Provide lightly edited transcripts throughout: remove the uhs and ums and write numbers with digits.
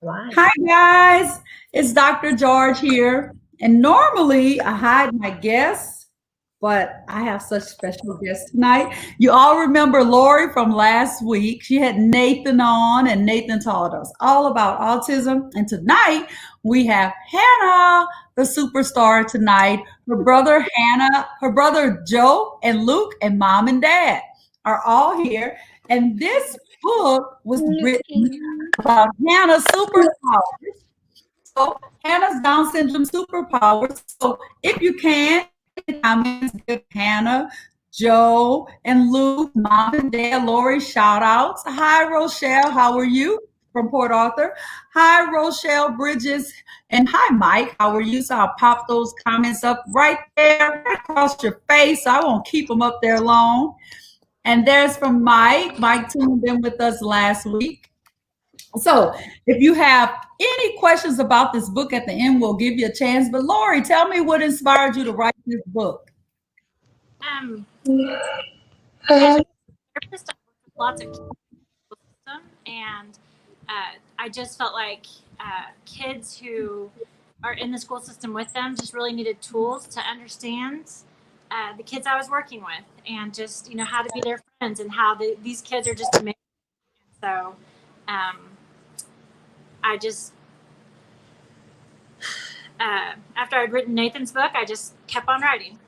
Hi, guys. It's Dr. George here. And normally I hide my guests, but I have such special guests tonight. You all remember Lori from last week. She had Nathan on, and Nathan taught us all about autism. And tonight we have Hannah, the superstar tonight. Her brother Hannah, her brother Joe, and Luke, and mom and dad are all here. And this book was written about Hannah's superpowers. So Hannah's Down syndrome superpowers. So if you can, in the comments, give Hannah, Joe, and Luke, mom and dad, Lori, shout outs. Hi, Rochelle. How are you? From Port Arthur. Hi, Rochelle Bridges. And hi, Mike. How are you? So I'll pop those comments up right there right across your face. So I won't keep them up there long. And there's from Mike. Mike tuned in with us last week. So if you have any questions about this book at the end, we'll give you a chance. But Lori, tell me what inspired you to write this book. As a therapist, I work with lots of kids in the school system, and I just felt like kids who are in the school system with them just really needed tools to understand the kids I was working with, and just how to be their friends, and how these kids are just amazing. So I just after I'd written Nathan's book, I just kept on writing.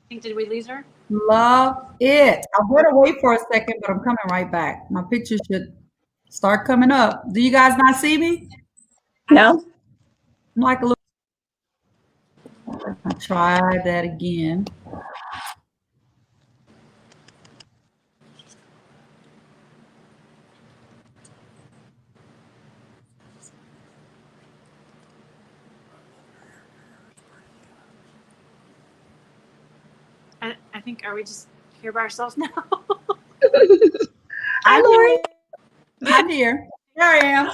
Did we lose her? Love it. I better wait for a second, but I'm coming right back. My picture should start coming up. Do you guys not see me? No. I'm like a little. I'll try that again. I think, are we just here by ourselves now? Hi, Lori. I'm here. Here I am.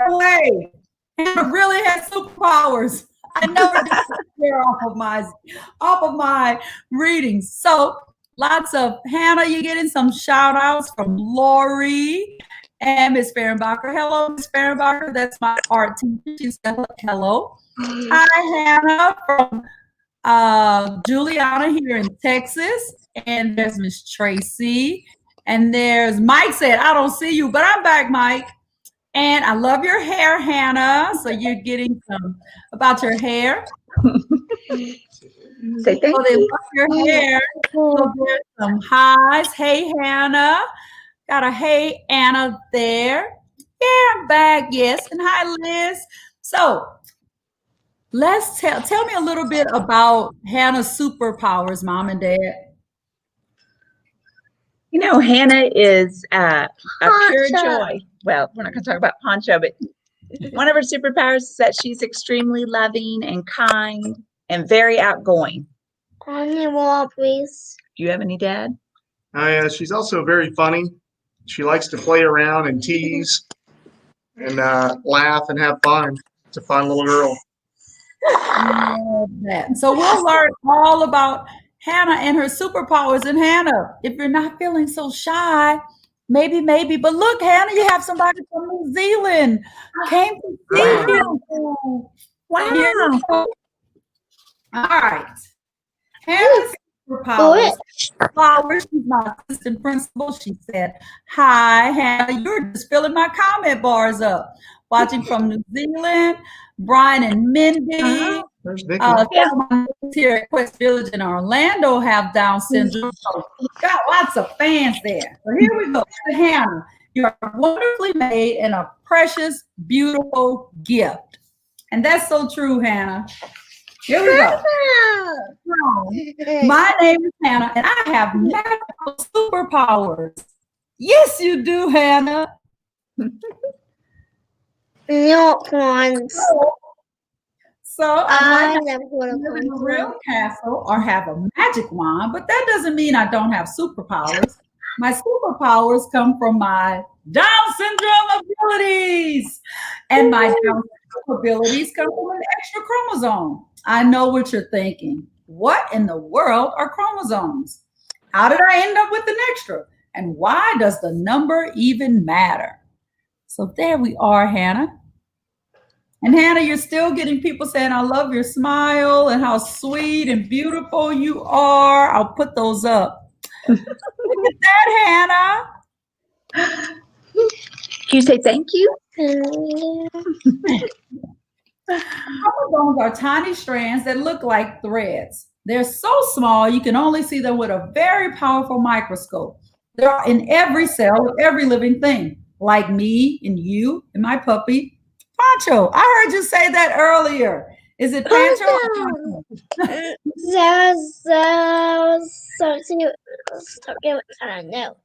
No way. Hannah really has superpowers. I never disappear off of my readings. So lots of Hannah, you're getting some shout outs from Lori and Miss Fehrenbacher. Hello, Miss Fehrenbacher. That's my art teacher. She said hello. Hi, Hannah from Juliana here in Texas. And there's Miss Tracy. And there's Mike said, I don't see you, but I'm back, Mike. And I love your hair, Hannah. So you're getting some about your hair. Say thank so they love your hair. So there's some highs. Hey, Hannah. Got a hey, Anna there. Yeah, I'm back. Yes. And hi, Liz. So let's tell me a little bit about Hannah's superpowers, mom and dad. Hannah is a pure joy. Well, we're not going to talk about Poncho, but one of her superpowers is that she's extremely loving and kind and very outgoing. Please. Do you have any, Dad? She's also very funny. She likes to play around and tease and laugh and have fun. It's a fun little girl. Love that. So we'll learn all about Hannah and her superpowers. And Hannah, if you're not feeling so shy, maybe. But look, Hannah, you have somebody from New Zealand came to see you. Wow. All right. Hannah's superpowers. Flowers, she's my assistant principal. She said, hi, Hannah, you're just filling my comment bars up. Watching from New Zealand, Brian and Mindy. There's Vicky. Here at Quest Village in Orlando have Down syndrome. So got lots of fans there. So here we go. Hannah, you are wonderfully made and a precious, beautiful gift. And that's so true, Hannah. Here we go. My name is Hannah, and I have magical superpowers. Yes, you do, Hannah. Not once. So I live in a real castle or have a magic wand, but that doesn't mean I don't have superpowers. My superpowers come from my Down syndrome abilities. And my Down syndrome abilities come from an extra chromosome. I know what you're thinking. What in the world are chromosomes? How did I end up with an extra? And why does the number even matter? So there we are, Hannah. And Hannah, you're still getting people saying, I love your smile and how sweet and beautiful you are. I'll put those up. Look at that, Hannah. Can you say thank you? Chromosomes are tiny strands that look like threads. They're so small you can only see them with a very powerful microscope. They're in every cell of every living thing, like me and you and my puppy, Pancho. I heard you say that earlier. Is it Pancho? Or Pancho? I don't know.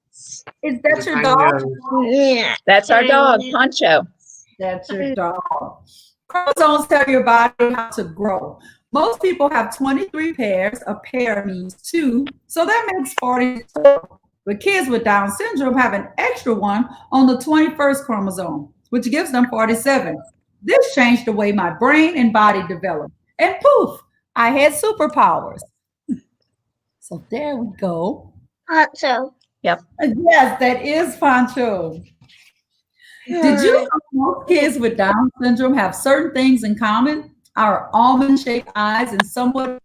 Is that your I dog? know. Yeah. That's our dog, Poncho. That's your dog. Chromosomes tell your body how to grow. Most people have 23 pairs. A pair means two, so that makes 42. But kids with Down syndrome have an extra one on the 21st chromosome, which gives them 47. This changed the way my brain and body developed. And poof, I had superpowers. So there we go. Pancho. Yep. Yes, that is Pancho. Did you know most kids with Down syndrome have certain things in common? Our almond-shaped eyes and somewhat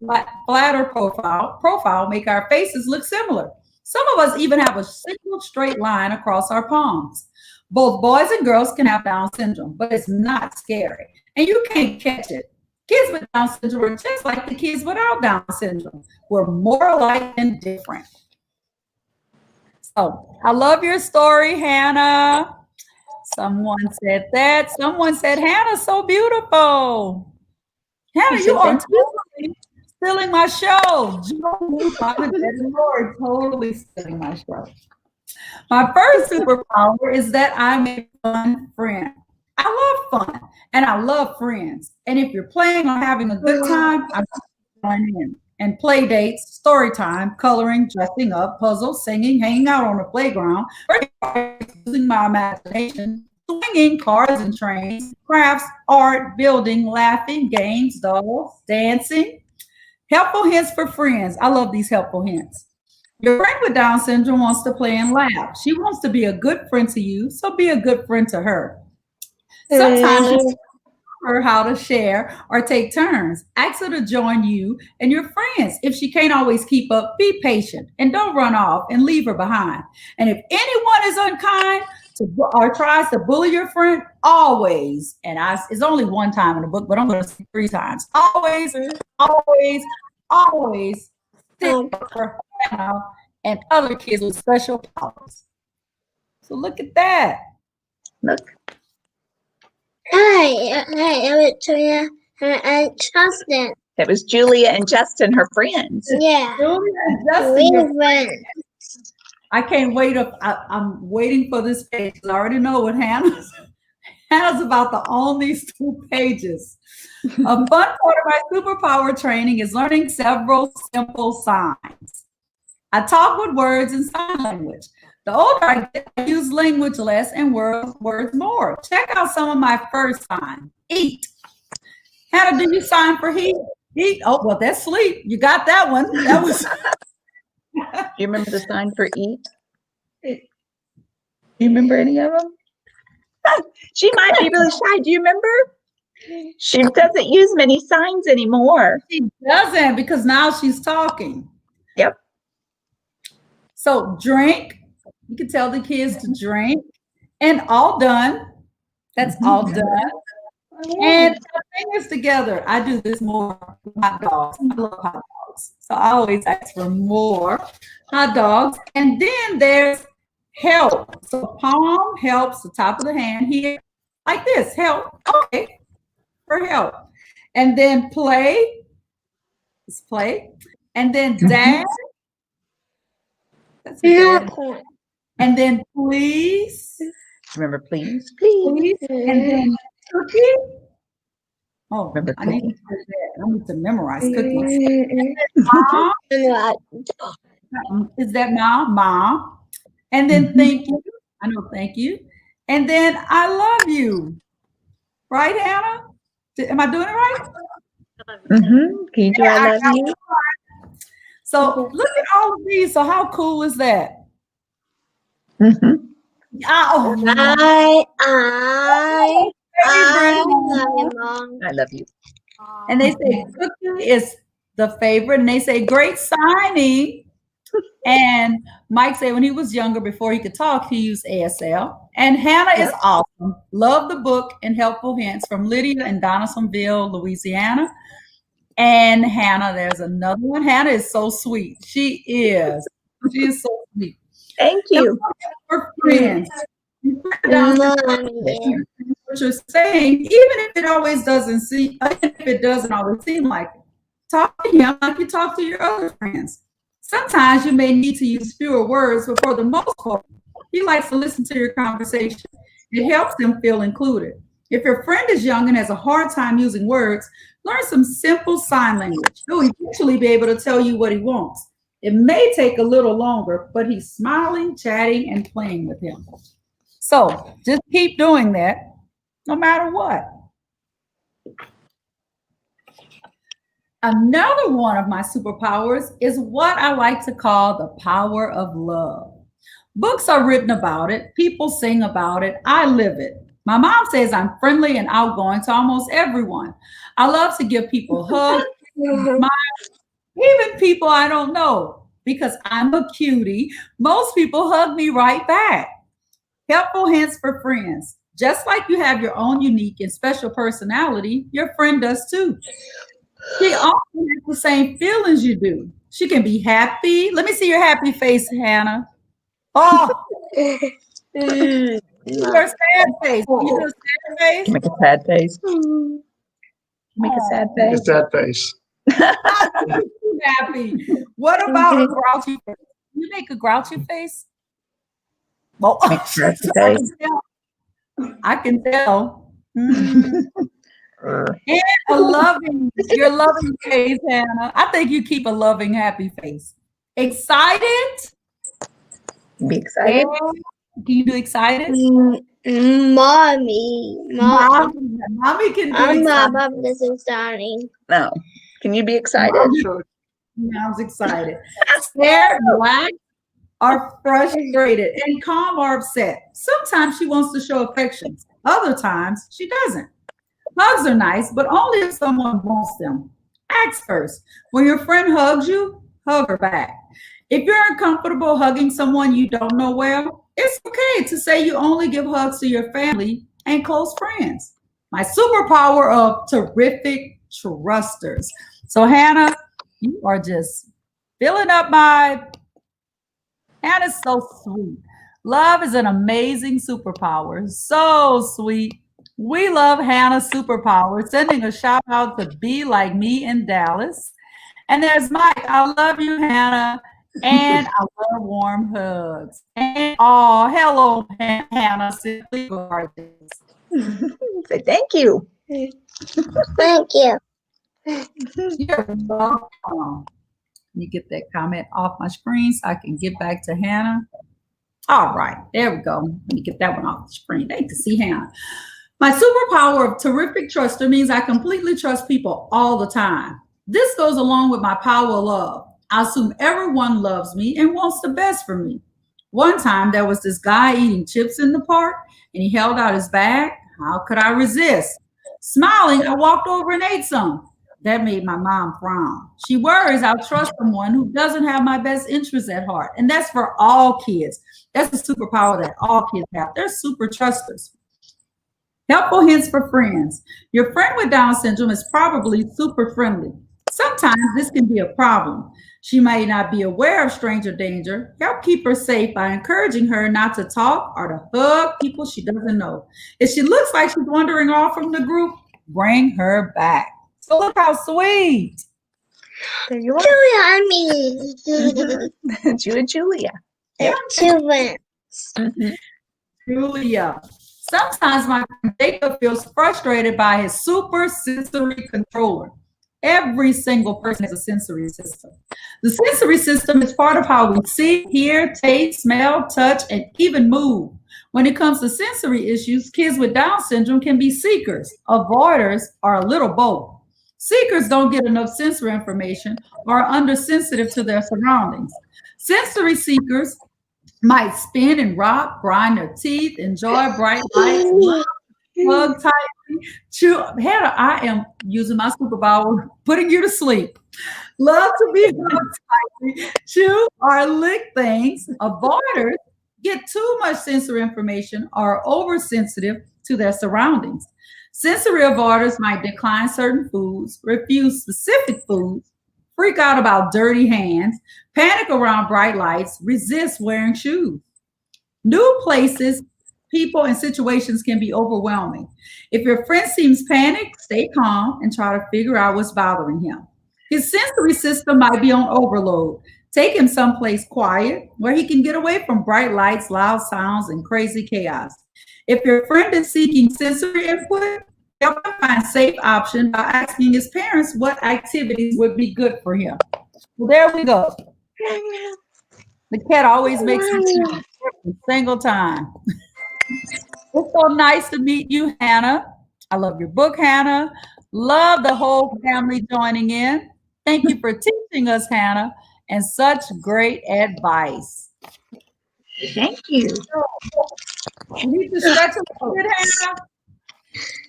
flatter profile make our faces look similar. Some of us even have a single straight line across our palms. Both boys and girls can have Down syndrome, but it's not scary, and you can't catch it. Kids with Down syndrome are just like the kids without Down syndrome. We're more alike than different. So I love your story, Hannah. Someone said that. Someone said, Hannah's so beautiful. Hannah, you are totally stealing my show. Lord, totally stealing my show. My first superpower is that I'm a fun friend. I love fun and I love friends. And if you're playing or having a good time, I'm join in. And play dates, story time, coloring, dressing up, puzzles, singing, hanging out on the playground, or using my imagination, swinging, cars and trains, crafts, art, building, laughing, games, dolls, dancing. Helpful hints for friends. I love these helpful hints. Your friend with Down syndrome wants to play and laugh. She wants to be a good friend to you, so be a good friend to her. Sometimes you her how to share or take turns. Ask her to join you and your friends. If she can't always keep up, be patient and don't run off and leave her behind. And if anyone is unkind or tries to bully your friend, always, it's only one time in the book, but I'm going to say 3 times. Always, always, always stick up for Hannah and other kids with special powers. So look at that. Look. Hi, Victoria and Justin. That was Julia and Justin, her friends. Yeah. Julia and Justin, your friends. I can't wait. I'm waiting for this page. I already know what Hannah's about to own these 2 pages. A fun part of my superpower training is learning several simple signs. I talk with words and sign language. The older I get, I use language less and words more. Check out some of my first signs. Eat. Hannah, do you sign for heat? Eat. Oh, well, that's sleep. You got that one. That was. Do you remember the sign for eat? Do you remember any of them? She might be really shy. Do you remember? She doesn't use many signs anymore. She doesn't, because now she's talking. Yep. So drink. You can tell the kids to drink. And all done. That's all done. And fingers together. I do this more with hot dogs. I love hot dogs. So I always ask for more hot dogs. And then there's help. So palm helps the top of the hand here. Like this. Help. Okay. For help. And then play. It's play. And then dad. That's dad. And then please. Remember, please, please. And then cookie. Oh, Remember I need cookie? I need to memorize cookies. Mom. Is that mom? Mom. And then thank you. I know, thank you. And then I love you. Right, Hannah? Am I doing it right? Can you do I love you? So look at all of these. So how cool is that? Oh, I favorite. love you, Mom. I love you. And they say Cookie is the favorite, and they say great signing. And Mike said when he was younger, before he could talk, he used ASL. And Hannah is awesome. Love the book and helpful hints from Lydia in Donaldsonville, Louisiana. And Hannah, there's another one. Hannah is so sweet. She is. She is so sweet. Thank you. Her friends. Mommy. What you're saying, even if it always doesn't seem, even if it doesn't always seem like it, talk to him like you talk to your other friends. Sometimes you may need to use fewer words, but for the most part, he likes to listen to your conversation. It helps him feel included. If your friend is young and has a hard time using words, learn some simple sign language. He'll eventually be able to tell you what he wants. It may take a little longer, but he's smiling, chatting, and playing with him. So just keep doing that, no matter what. Another one of my superpowers is what I like to call the power of love. Books are written about it. People sing about it. I live it. My mom says I'm friendly and outgoing to almost everyone. I love to give people hugs, smiles, even people I don't know. Because I'm a cutie, most people hug me right back. Helpful hints for friends. Just like you have your own unique and special personality, your friend does too. She often has the same feelings you do. She can be happy. Let me see your happy face, Hannah. Oh, your sad face. You do a sad face? Make a sad face. Make a sad face. It's that face. Happy. What about a grouchy face? Can you make a grouchy face? Well, Make a grouchy face. I can tell. Mm. And your loving face, Hannah. I think you keep a loving, happy face. Excited? Be excited. Can you do excited? Mommy. Mommy can do I'm excited. Mom. This is starting. No. Can you be excited? Mom's excited. Scared, relaxed, or frustrated, and calm or upset. Sometimes she wants to show affection. Other times she doesn't. Hugs are nice, but only if someone wants them. Ask first. When your friend hugs you, hug her back. If you're uncomfortable hugging someone you don't know well, it's okay to say you only give hugs to your family and close friends. My superpower of terrific trusters. So Hannah, you are just filling up Hannah's so sweet. Love is an amazing superpower. So sweet. We love Hannah's superpower. Sending a shout out to Be Like Me in Dallas. And there's Mike. I love you, Hannah. And I love warm hugs. And hello, Hannah. Simply gorgeous. Say thank you. Thank you. You're welcome. Let me get that comment off my screen so I can get back to Hannah. All right, there we go. Let me get that one off the screen. They can see Hannah. My superpower of terrific truster means I completely trust people all the time. This goes along with my power of love. I assume everyone loves me and wants the best for me. One time there was this guy eating chips in the park and he held out his bag. How could I resist? Smiling, I walked over and ate some. That made my mom frown. She worries I'll trust someone who doesn't have my best interests at heart. And that's for all kids. That's a superpower that all kids have. They're super trusters. Helpful hints for friends. Your friend with Down syndrome is probably super friendly. Sometimes this can be a problem. She may not be aware of stranger danger. Help keep her safe by encouraging her not to talk or to hug people she doesn't know. If she looks like she's wandering off from the group, bring her back. So look how sweet. There you are. Julia and me. Julia. Children. Julia. Sometimes my friend Jacob feels frustrated by his super sensory controller. Every single person has a sensory system. The sensory system is part of how we see, hear, taste, smell, touch, and even move. When it comes to sensory issues, kids with Down syndrome can be seekers, avoiders, or a little both. Seekers don't get enough sensory information or are undersensitive to their surroundings. Sensory seekers might spin and rock, grind their teeth, enjoy bright lights, hug tightly, chew. Hannah, I am using my superpower, putting you to sleep. Love to be hugged tightly, chew or lick things. Avoiders get too much sensory information or are oversensitive to their surroundings. Sensory avoiders might decline certain foods, refuse specific foods, freak out about dirty hands, panic around bright lights, resist wearing shoes. New places, people, and situations can be overwhelming. If your friend seems panicked, stay calm and try to figure out what's bothering him. His sensory system might be on overload. Take him someplace quiet where he can get away from bright lights, loud sounds, and crazy chaos. If your friend is seeking sensory input, help him find safe option by asking his parents what activities would be good for him. Well, there we go. The cat always makes me smile every single time. It's so nice to meet you, Hannah. I love your book, Hannah. Love the whole family joining in. Thank you for teaching us, Hannah, and such great advice. Thank you. You need to stretch a little bit, Hannah.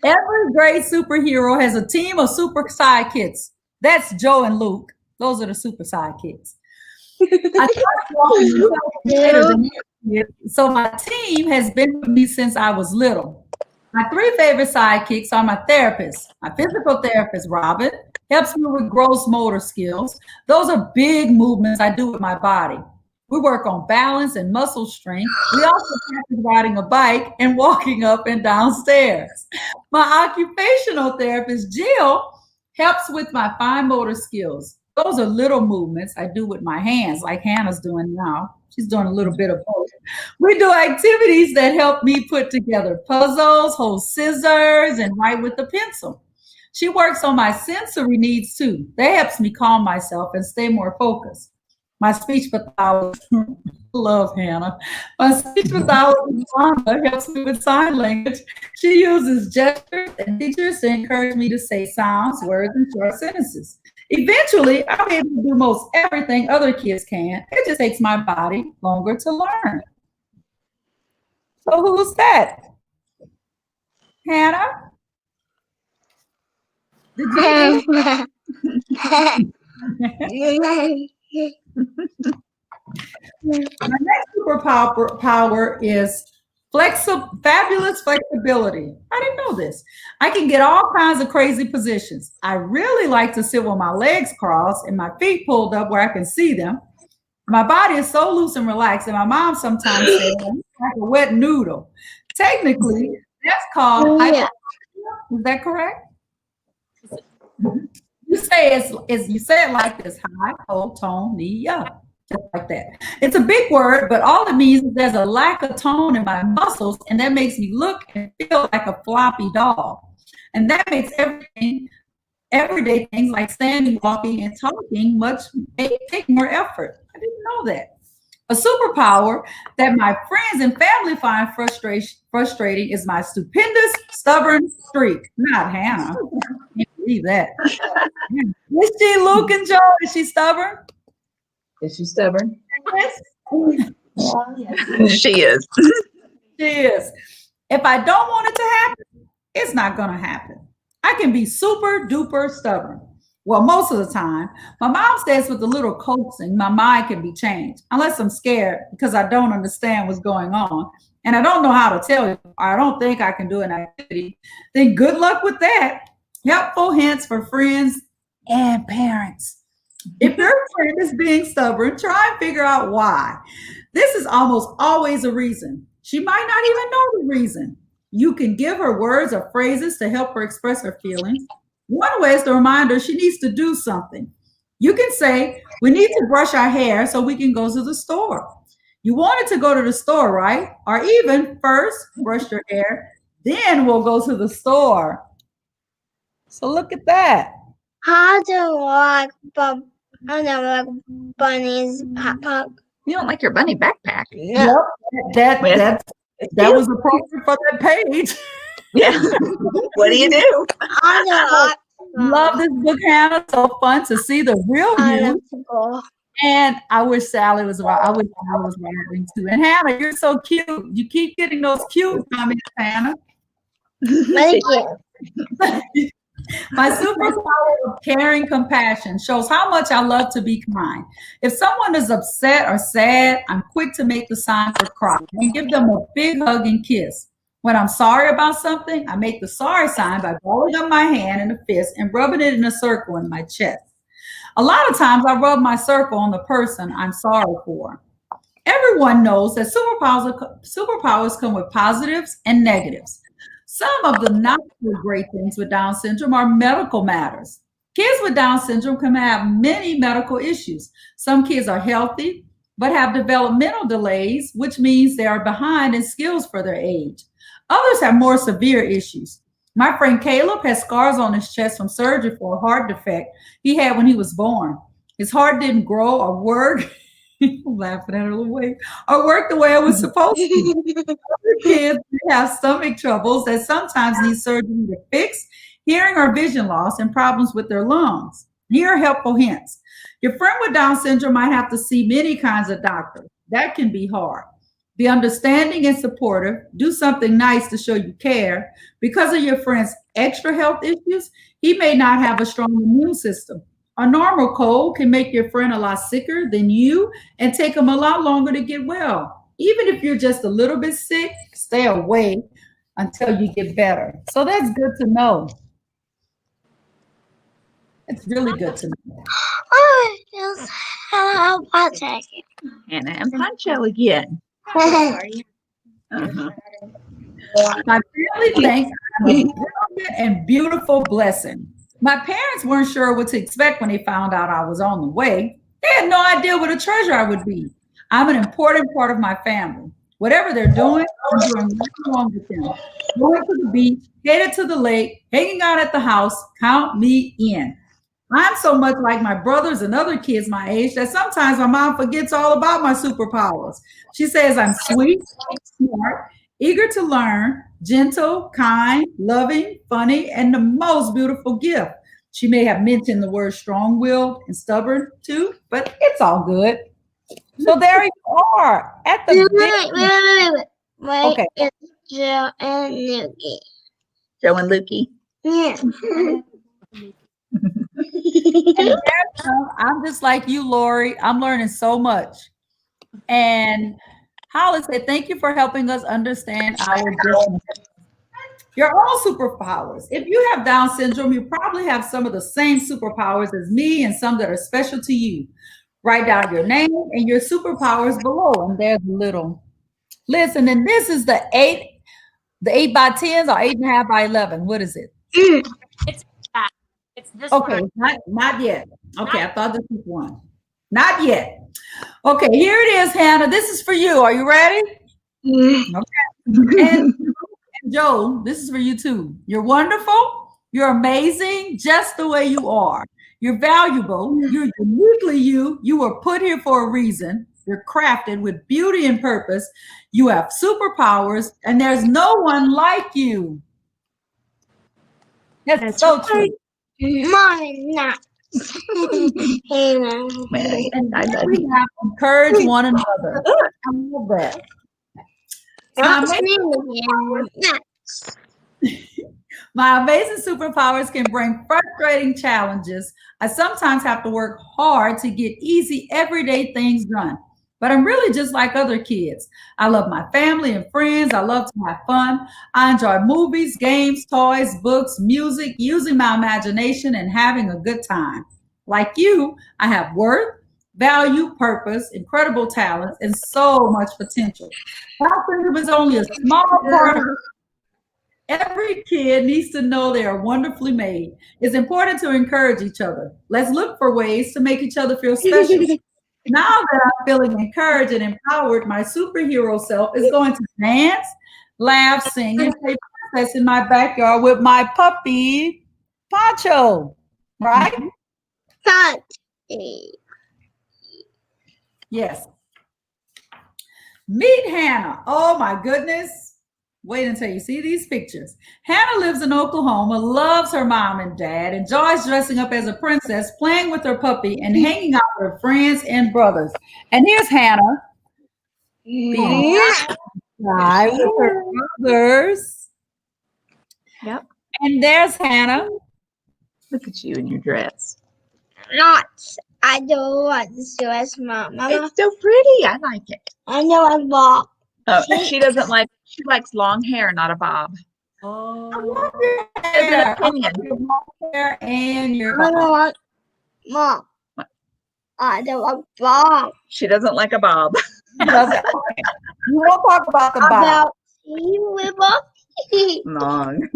Every great superhero has a team of super sidekicks. That's Joe and Luke. Those are the super sidekicks. I started walking later than you, so my team has been with me since I was little. My three favorite sidekicks are my therapist. My physical therapist, Robin, helps me with gross motor skills. Those are big movements I do with my body. We work on balance and muscle strength. We also practice riding a bike and walking up and down stairs. My occupational therapist, Jill, helps with my fine motor skills. Those are little movements I do with my hands, like Hannah's doing now. She's doing a little bit of both. We do activities that help me put together puzzles, hold scissors, and write with a pencil. She works on my sensory needs too. That helps me calm myself and stay more focused. My speech pathologist, love Hannah. My speech pathologist, Wanda, helps me with sign language. She uses gestures and pictures to encourage me to say sounds, words, and short sentences. Eventually, I'll be able to do most everything other kids can. It just takes my body longer to learn. So who's that? Hannah? Did you? My next superpower is fabulous flexibility. I didn't know this. I can get all kinds of crazy positions. I really like to sit with my legs crossed and my feet pulled up where I can see them. My body is so loose and relaxed, and my mom sometimes says I'm like a wet noodle. Technically, that's called hypotonia. Is that correct? You say it like this: hypotonia. Just like that. It's a big word, but all it means is there's a lack of tone in my muscles, and that makes me look and feel like a floppy doll. And that makes everyday things like standing, walking, and talking take more effort. I didn't know that. A superpower that my friends and family find frustrating is my stupendous, stubborn streak. Not Hannah. I can't believe that. Is she, Luke and Joe? Is she stubborn? Is she stubborn? Yes. She is. She is. If I don't want it to happen, it's not going to happen. I can be super duper stubborn. Well, most of the time. My mom says with a little coaxing, my mind can be changed, unless I'm scared because I don't understand what's going on. And I don't know how to tell you, or I don't think I can do an activity. Then good luck with that. Helpful hints for friends and parents. If your friend is being stubborn, try and figure out why. This is almost always a reason. She might not even know the reason. You can give her words or phrases to help her express her feelings. One way is to remind her she needs to do something. You can say, we need to brush our hair so we can go to the store. You wanted to go to the store, right? Or even first, brush your hair, then we'll go to the store. So look at that. How do I like bunnies backpack? You don't like your bunny backpack? Yep, that was appropriate for that page. Yeah. What do you do? I Love this book, Hannah. So fun to see the real you go. And I wish Sally was right. I wish Sally was laughing too. And Hannah, you're so cute. You keep getting those cute comments, Hannah. Thank you. My superpower of caring compassion shows how much I love to be kind. If someone is upset or sad, I'm quick to make the sign for cry and give them a big hug and kiss. When I'm sorry about something, I make the sorry sign by balling up my hand in a fist and rubbing it in a circle in my chest. A lot of times I rub my circle on the person I'm sorry for. Everyone knows that superpowers come with positives and negatives. Some of the not so great things with Down syndrome are medical matters. Kids with Down syndrome can have many medical issues. Some kids are healthy, but have developmental delays, which means they are behind in skills for their age. Others have more severe issues. My friend Caleb has scars on his chest from surgery for a heart defect he had when he was born. His heart didn't grow or work. I'm laughing at her little way, or work the way it was supposed to. Other kids have stomach troubles that sometimes need surgery to fix, hearing or vision loss, and problems with their lungs. Here are helpful hints. Your friend with Down syndrome might have to see many kinds of doctors. That can be hard. Be understanding and supportive. Do something nice to show you care. Because of your friend's extra health issues, he may not have a strong immune system. A normal cold can make your friend a lot sicker than you and take them a lot longer to get well. Even if you're just a little bit sick, stay away until you get better. So that's good to know. It's really good to know. Oh, just how about that? Hannah and Pancho again. Uh-huh. My family thinks I'm a brilliant and beautiful blessing. My parents weren't sure what to expect when they found out I was on the way. They had no idea what a treasure I would be. I'm an important part of my family. Whatever they're doing, I'm doing right along with them. Going to the beach, headed to the lake, hanging out at the house, count me in. I'm so much like my brothers and other kids my age that sometimes my mom forgets all about my superpowers. She says I'm sweet, smart, eager to learn, gentle, kind, loving, funny, and the most beautiful gift. She may have mentioned the word strong willed and stubborn too, but it's all good. So there you are at the Wait, okay. it's Joe and Nuki. Joe and Lukey. Yeah. And I'm just like you, Lori. I'm learning so much. And Holly said, thank you for helping us understand our differences. Your own superpowers. If you have Down syndrome, you probably have some of the same superpowers as me and some that are special to you. Write down your name and your superpowers below. And there's a little. Listen, and this is the 8 by 10s or 8.5 by 11. What is it? It's that. It's this Okay, one. not yet. Okay, I thought this was one. Not yet. Okay, here it is, Hannah. This is for you. Are you ready? Okay. And Joe, this is for you too. You're wonderful. You're amazing just the way you are. You're valuable. You're uniquely you. You were put here for a reason. You're crafted with beauty and purpose. You have superpowers, and there's no one like you. That's so true. Mommy, not. Hey, Mom. And we have to encourage one another. I love that. What's your name again? My amazing superpowers can bring frustrating challenges. I sometimes have to work hard to get easy, everyday things done. But I'm really just like other kids. I love my family and friends. I love to have fun. I enjoy movies, games, toys, books, music, using my imagination and having a good time. Like you, I have worth, value, purpose, incredible talents, and so much potential. Down syndrome is only a small part of every kid needs to know they are wonderfully made. It's important to encourage each other. Let's look for ways to make each other feel special. Now that I'm feeling encouraged and empowered, my superhero self is going to dance, laugh, sing, and play princess in my backyard with my puppy, Pancho. Right? Yes. Meet Hannah. Oh my goodness. Wait until you see these pictures. Hannah lives in Oklahoma, loves her mom and dad, enjoys dressing up as a princess, playing with her puppy, and hanging out with her friends and brothers. And here's Hannah being shy with her brothers. Yep. And there's Hannah. Look at you in your dress. Not. I don't want this dress, Mama. It's so pretty. I like it. I know I'm Bob. Oh, she doesn't like. She likes long hair, not a bob. Oh, She has an opinion. your long hair and your I don't want Mom. What? I don't want Bob. She doesn't like a bob. You won't talk about the bob. About you with Bob. Long.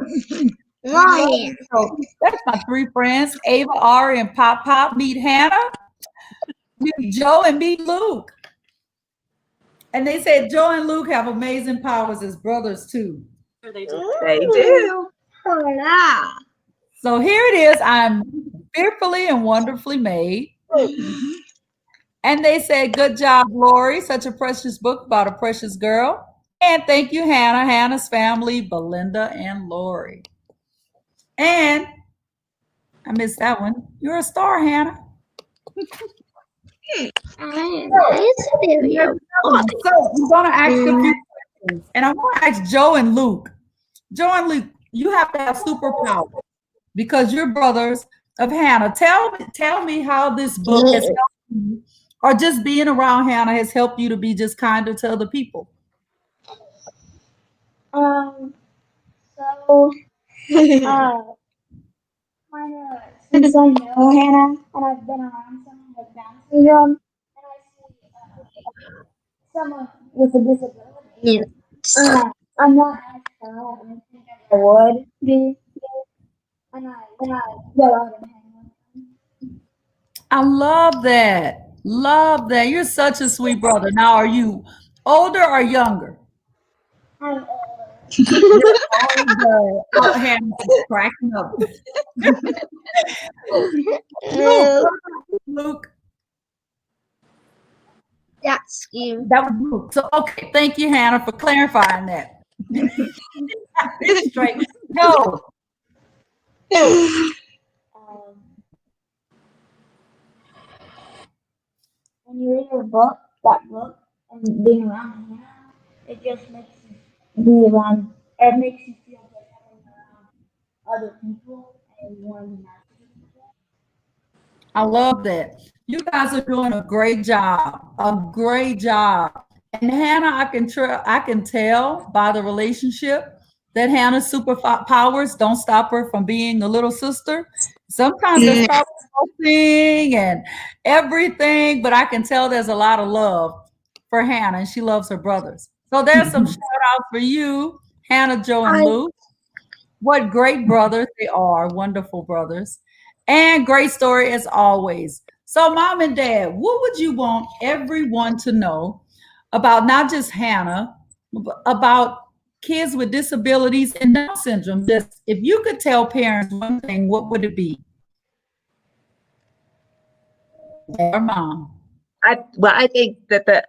Mom. So that's my three friends, Ava, Ari, and Pop Pop. Meet Hannah, meet Joe, and meet Luke. And they said Joe and Luke have amazing powers as brothers too. Sure they do. They do. Hola. So here it is. I'm fearfully and wonderfully made. And they said, good job, Lori. Such a precious book about a precious girl. And thank you, Hannah, Hannah's family, Belinda and Lori. And I missed that one. You're a star, Hannah. It's video. So I'm going to ask you a few questions. And I want to ask Joe and Luke. Joe and Luke, you have to have superpowers because you're brothers of Hannah. Tell me how this book has helped you, or just being around Hannah has helped you to be just kinder to other people. So, since I know Hannah and I've been around someone with Down syndrome, and I see someone with a disability, I'm not as shy as I think I would be, and I go out and hang with them. I love that. Love that. You're such a sweet brother. Now, are you older or younger? I'm older. Oh, Hannah's cracking up. Luke, That's you. that was Luke. So, okay, thank you, Hannah, for clarifying that. Straight. No. When you read that book, and being around Hannah, it just makes you be around. It makes you feel good having around other people and wanting to be nice to people. I love that. You guys are doing a great job. A great job. And Hannah, I can tell by the relationship that Hannah's superpowers don't stop her from being a little sister. Sometimes they start sing and everything, but I can tell there's a lot of love for Hannah, and she loves her brothers. So there's some shout outs for you, Hannah, Joe, and Luke. What great brothers they are, wonderful brothers. And great story as always. So, Mom and Dad, what would you want everyone to know about not just Hannah, but about kids with disabilities and Down syndrome? Just if you could tell parents one thing, what would it be? Or Mom? I think that That.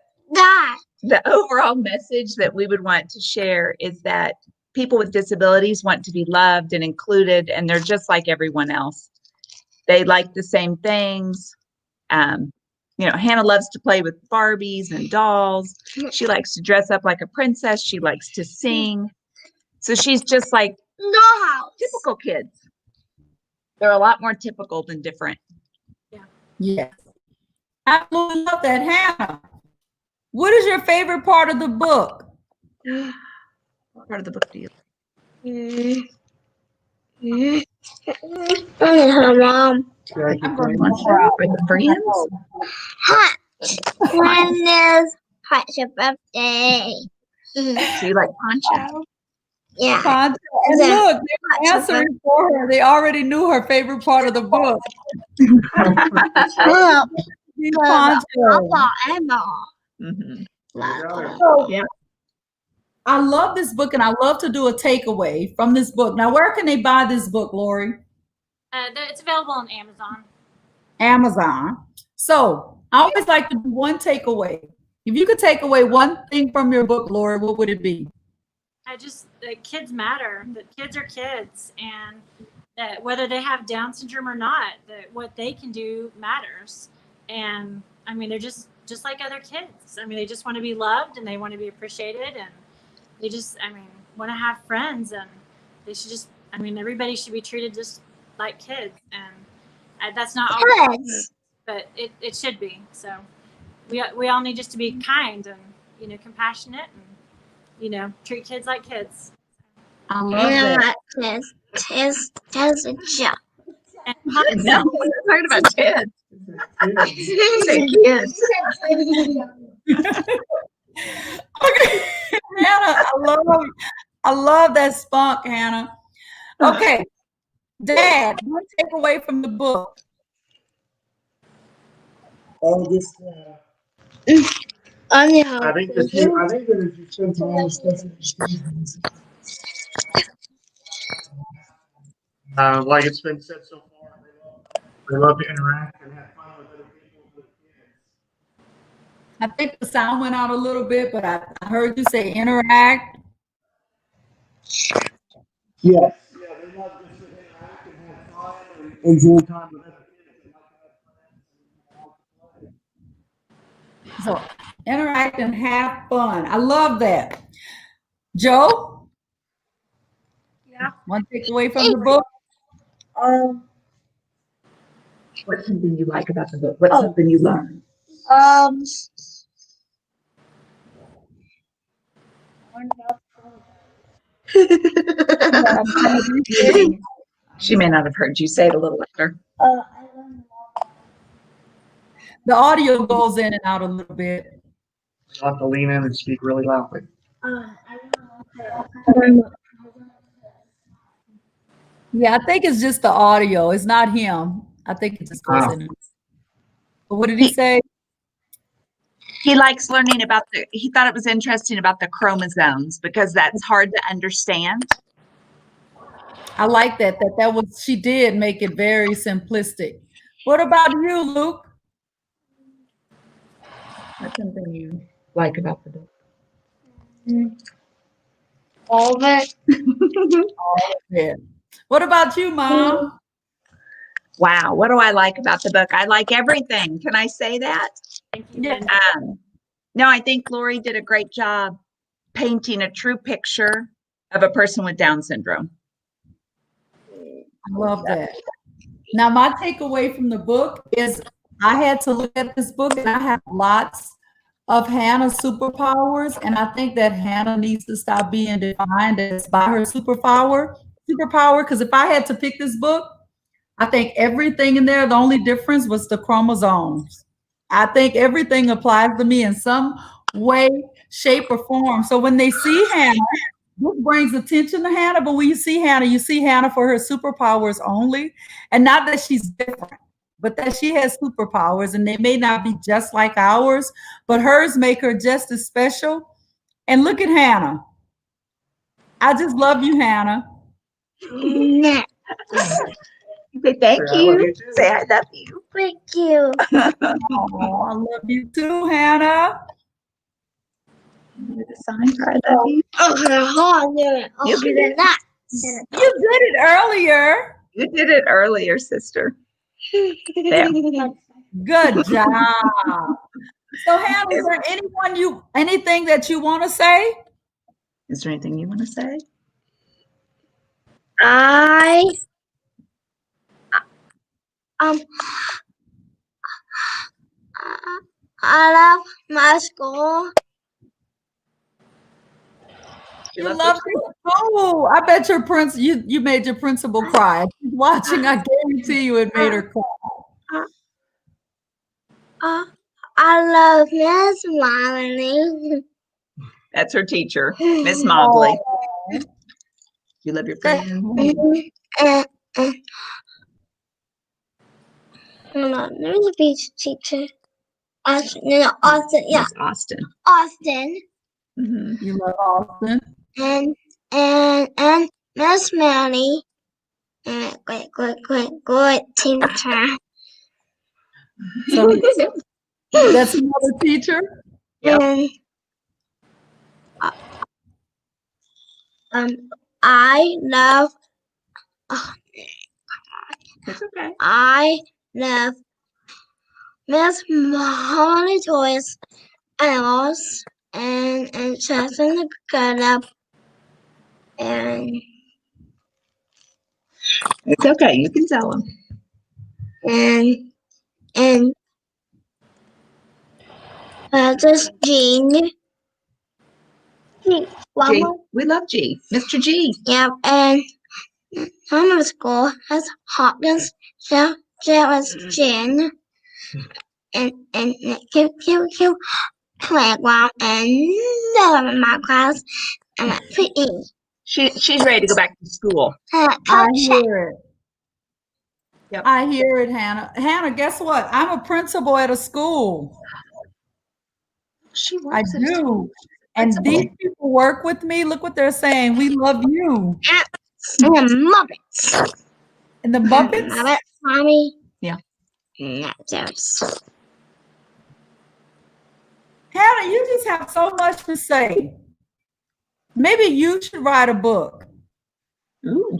the overall message that we would want to share is that people with disabilities want to be loved and included, and they're just like everyone else. They like the same things. Hannah loves to play with Barbies and dolls. She likes to dress up like a princess. She likes to sing. So she's just like No. typical kids. They're a lot more typical than different. Yes. I absolutely love that. Hannah, what is your favorite part of the book? What part of the book do you Mom. I'm going to want to share with the friends? Hot. When is Hot's birthday? Do you like Poncho? Yeah. Poncho. And look, they were answering for her. They already knew her favorite part of the book. Poncho. So, Yeah. I love this book, and I love to do a takeaway from this book. Now, where can they buy this book, Lori? It's available on Amazon. Amazon. So I always like to do one takeaway. If you could take away one thing from your book, Lori, what would it be? kids matter. That kids are kids, and that whether they have Down syndrome or not, that what they can do matters. And I mean, they're just like other kids. I mean, they just want to be loved and they want to be appreciated, and they just, I mean, want to have friends, and they should just, I mean, everybody should be treated just like kids, and that's not always, Kids. but it should be. So we all need just to be kind and compassionate and treat kids like kids. I love that. Tis a joke. And No, we're talking about Ted. Say kids. Okay, Hannah, I love that spunk, Hannah. Okay, Dad, one takeaway from the book. All this. I I think that if you spend time with like it's been said so far, they love to interact and have fun with other people, with kids. I think the sound went out a little bit, but I heard you say interact. Yes. Yeah, they love just to interact and have fun and enjoy time with other kids. They like to have friends and So interact and have fun. I love that. Joe? Yeah. One takeaway from the book? What's something you like about the book? What's something you learned? She may not have heard you say it a little louder. The audio goes in and out a little bit. You'll have to lean in and speak really loudly. Yeah, I think it's just the audio. It's not him. I think it just goes in. But what did he say? He likes learning about he thought it was interesting about the chromosomes because that's hard to understand. I like that she did make it very simplistic. What about you, Luke? What's something you like about the book? All of it. Yeah. What about you, Mom? Wow, what do I like about the book? I like everything. Can I say that? Yeah. No, I think Lori did a great job painting a true picture of a person with Down syndrome. I love that. Now, my takeaway from the book is I had to look at this book and I have lots of Hannah's superpowers. And I think that Hannah needs to stop being defined as by her superpower. Because if I had to pick this book, I think everything in there, the only difference was the chromosomes. I think everything applies to me in some way, shape, or form. So when they see Hannah, this brings attention to Hannah, but when you see Hannah for her superpowers only, and not that she's different, but that she has superpowers, and they may not be just like ours, but hers make her just as special. And look at Hannah. I just love you, Hannah. Say thank you. Say I love you. Thank you. Oh, I love you too, Hannah. The sign for I love you. You did that. You did it earlier. You did it earlier, sister. There. Good job. So, Hannah, is there anything that you want to say? Is there anything you want to say? I love my school. You love your school. I bet your you made your principal cry. She's watching. I guarantee you it made her cry. I love Miss Molly. That's her teacher, Miss Mobley. You love your friend? There's a beach teacher. Austin. Yeah. Miss Austin. Austin. Mm-hmm. You love Austin. And Miss Manny. And great teacher. So that's another teacher. Yep. And I love It's okay. I love Molly toys, animals, and children to cut up and It's okay. You can tell them. and just Jean. One G. more. We love G. Mr. G. Yep, and Mama School has Hawkins, there was Jen, and cute playground, and my class, and pretty. She's ready to go back to school. I Touch hear it. Yep. I hear it, Hannah. Hannah, guess what? I'm a principal at a school. She I works at a school. do. And these people work with me. Look what they're saying. We love you. and the Muppets. And the Muppets? Muppets, Mommy. Yeah. No, there's. Hannah, you just have so much to say. Maybe you should write a book. Ooh,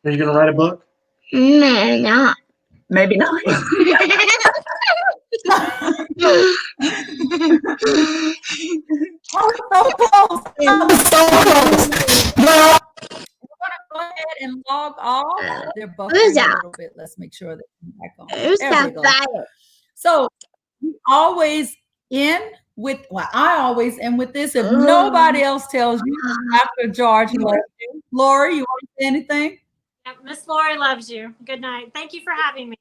Are you gonna write a book? Maybe not. maybe not. I was so close. I was so close. Well, we're going to go ahead and log off. They're buffering a little bit. Let's make sure that we're back on. Who's There we that go. fire? So we always end with, well, I always end with this. If nobody else tells you, Dr. George loves you. Lori, you want to say anything? Yeah, Miss Lori loves you. Good night. Thank you for having me.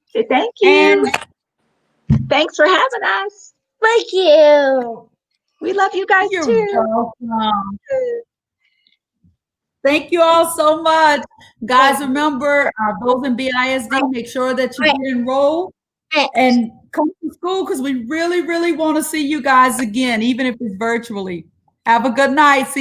Say thank you. And Thanks for having us. Thank you. We love you guys you're too. welcome. Thank you all so much. Guys, remember, those in BISD, make sure that you get enrolled and come to school because we really, really want to see you guys again, even if it's virtually. Have a good night. See you.